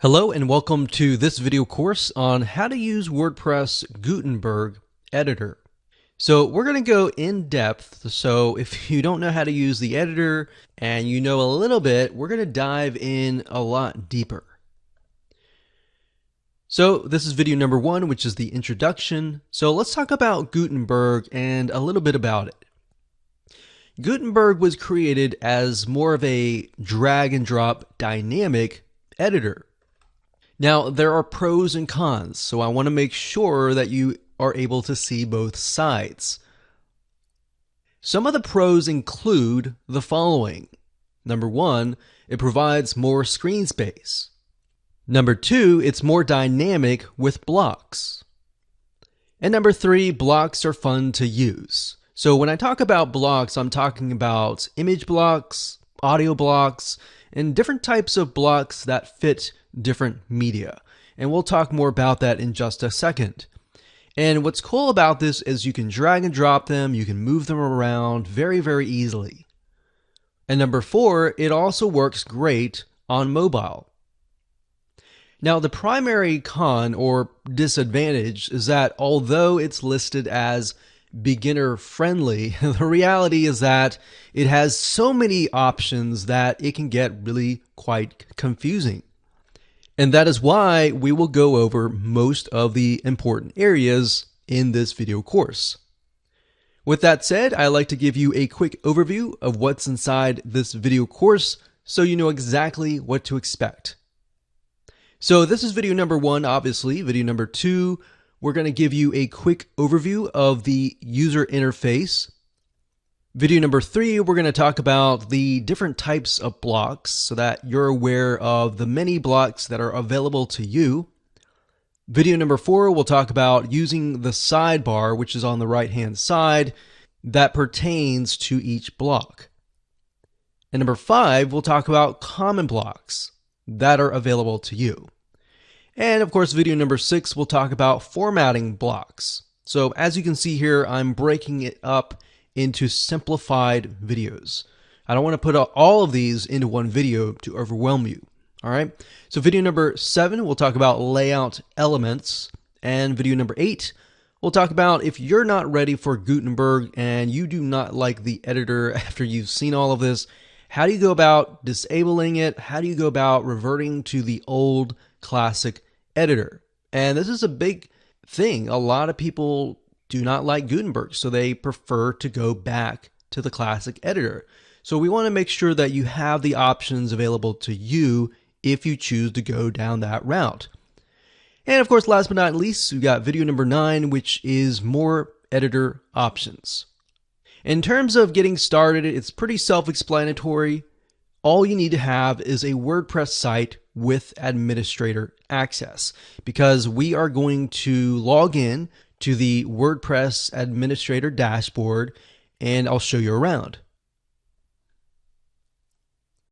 Hello and welcome to this video course on how to use WordPress Gutenberg editor. So we're going to go in depth. So if you don't know how to use the editor and you know a little bit, we're going to dive in a lot deeper. So this is video number 1, which is the introduction. So let's talk about Gutenberg and a little bit about it. Gutenberg was created as more of a drag and drop dynamic editor. Now, there are pros and cons, so I want to make sure that you are able to see both sides. Some of the pros include the following. Number 1, it provides more screen space. Number 2, it's more dynamic with blocks. And number 3, blocks are fun to use. So when I talk about blocks, I'm talking about image blocks, audio blocks, and different types of blocks that fit different media. And we'll talk more about that in just a second. And what's cool about this is you can drag and drop them, you can move them around very, very easily. And number 4, it also works great on mobile. Now, the primary con or disadvantage is that although it's listed as beginner friendly, the reality is that it has so many options that it can get really quite confusing. And that is why we will go over most of the important areas in this video course. With that said, I'd like to give you a quick overview of what's inside this video course so you know exactly what to expect. So this is video number 1, obviously. Video number 2, we're going to give you a quick overview of the user interface. Video number 3, we're going to talk about the different types of blocks so that you're aware of the many blocks that are available to you. Video number 4, we'll talk about using the sidebar, which is on the right-hand side, that pertains to each block. And number 5, we'll talk about common blocks that are available to you. And of course, video number 6, we'll talk about formatting blocks. So as you can see here, I'm breaking it up into simplified videos. I don't want to put all of these into one video to overwhelm you. All right. So video number 7, we'll talk about layout elements. And video number 8, we'll talk about if you're not ready for Gutenberg and you do not like the editor after you've seen all of this, how do you go about disabling it? How do you go about reverting to the old classic editor? And this is a big thing. A lot of people do not like Gutenberg, so they prefer to go back to the classic editor. So we want to make sure that you have the options available to you if you choose to go down that route. And of course, last but not least, we got video number 9, which is more editor options. In terms of getting started, it's pretty self-explanatory. All you need to have is a WordPress site with administrator access, because we are going to log in to the WordPress administrator dashboard and I'll show you around.